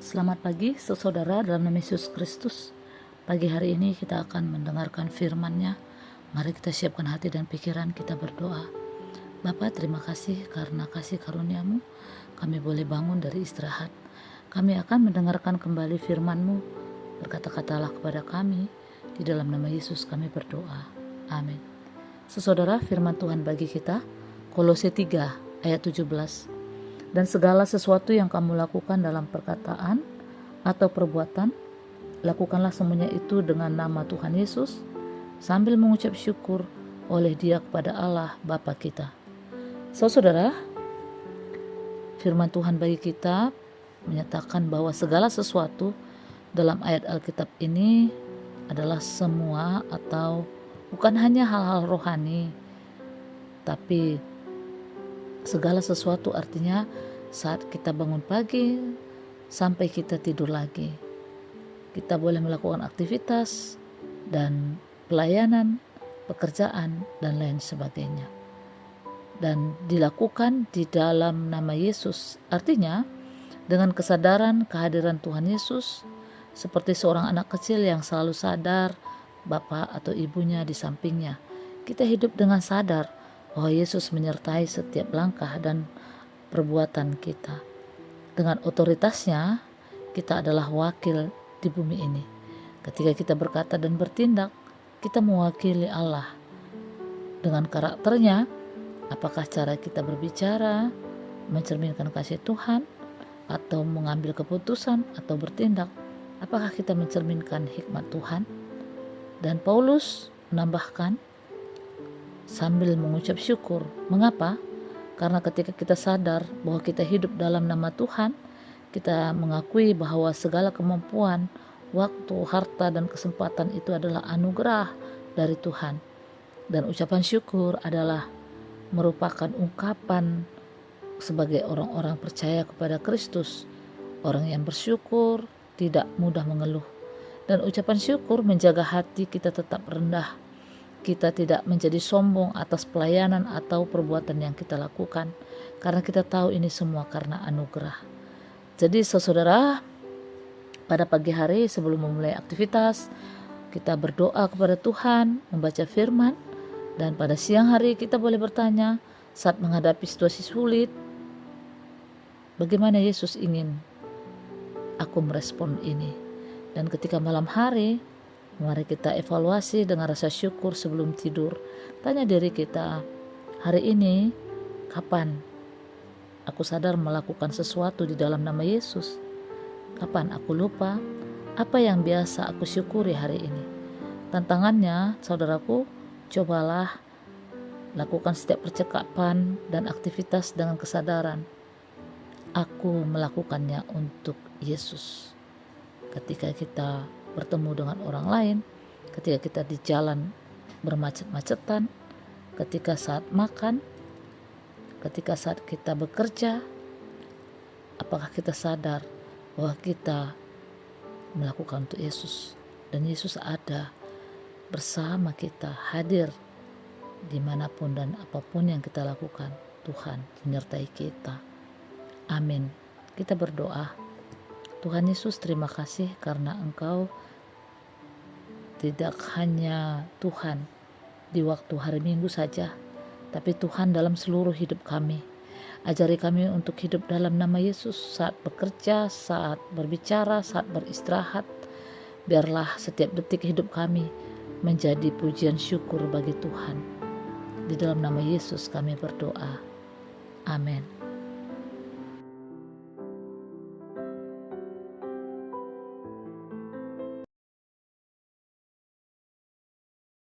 Selamat pagi saudara dalam nama Yesus Kristus. Pagi hari ini kita akan mendengarkan firman-Nya. Mari kita siapkan hati dan pikiran, kita berdoa. Bapa, terima kasih karena kasih karunia-Mu kami boleh bangun dari istirahat. Kami akan mendengarkan kembali firman-Mu. Berkata-katalah kepada kami, di dalam nama Yesus kami berdoa. Amin. Saudara, firman Tuhan bagi kita Kolose 3 ayat 17. Dan segala sesuatu yang kamu lakukan dalam perkataan atau perbuatan, lakukanlah semuanya itu dengan nama Tuhan Yesus, sambil mengucap syukur oleh Dia kepada Allah Bapa kita. Saudara, firman Tuhan bagi kita menyatakan bahwa segala sesuatu dalam ayat Alkitab ini adalah semua atau bukan hanya hal-hal rohani, tapi segala sesuatu artinya saat kita bangun pagi sampai kita tidur lagi. Kita boleh melakukan aktivitas dan pelayanan, pekerjaan, dan lain sebagainya. Dan dilakukan di dalam nama Yesus. Artinya dengan kesadaran kehadiran Tuhan Yesus, seperti seorang anak kecil yang selalu sadar bapak atau ibunya di sampingnya. Kita hidup dengan sadar bahwa Yesus menyertai setiap langkah dan perbuatan kita. Dengan otoritasnya, kita adalah wakil di bumi ini. Ketika kita berkata dan bertindak, kita mewakili Allah. Dengan karakternya, apakah cara kita berbicara mencerminkan kasih Tuhan, atau mengambil keputusan, atau bertindak, apakah kita mencerminkan hikmat Tuhan? Dan Paulus menambahkan, sambil mengucap syukur. Mengapa? Karena ketika kita sadar bahwa kita hidup dalam nama Tuhan, kita mengakui bahwa segala kemampuan, waktu, harta, dan kesempatan itu adalah anugerah dari Tuhan. Dan ucapan syukur adalah merupakan ungkapan sebagai orang-orang percaya kepada Kristus. Orang yang bersyukur tidak mudah mengeluh. Dan ucapan syukur menjaga hati kita tetap rendah. Kita tidak menjadi sombong atas pelayanan atau perbuatan yang kita lakukan, karena kita tahu ini semua karena anugerah. Jadi saudara, pada pagi hari sebelum memulai aktivitas, kita berdoa kepada Tuhan, membaca firman, dan pada siang hari kita boleh bertanya saat menghadapi situasi sulit, bagaimana Yesus ingin aku merespon ini. Dan ketika malam hari, mari kita evaluasi dengan rasa syukur sebelum tidur. Tanya diri kita, hari ini kapan aku sadar melakukan sesuatu di dalam nama Yesus? Kapan aku lupa? Apa yang biasa aku syukuri hari ini? Tantangannya, saudaraku, cobalah lakukan setiap percakapan dan aktivitas dengan kesadaran. Aku melakukannya untuk Yesus. Ketika kita bertemu dengan orang lain, ketika kita di jalan bermacet-macetan, ketika saat makan, ketika saat kita bekerja, apakah kita sadar bahwa kita melakukan untuk Yesus, dan Yesus ada bersama kita, hadir dimanapun dan apapun yang kita lakukan. Tuhan menyertai kita. Amin. Kita berdoa. Tuhan Yesus, terima kasih karena Engkau tidak hanya Tuhan di waktu hari Minggu saja, tapi Tuhan dalam seluruh hidup kami. Ajari kami untuk hidup dalam nama Yesus saat bekerja, saat berbicara, saat beristirahat. Biarlah setiap detik hidup kami menjadi pujian syukur bagi Tuhan. Di dalam nama Yesus kami berdoa. Amin.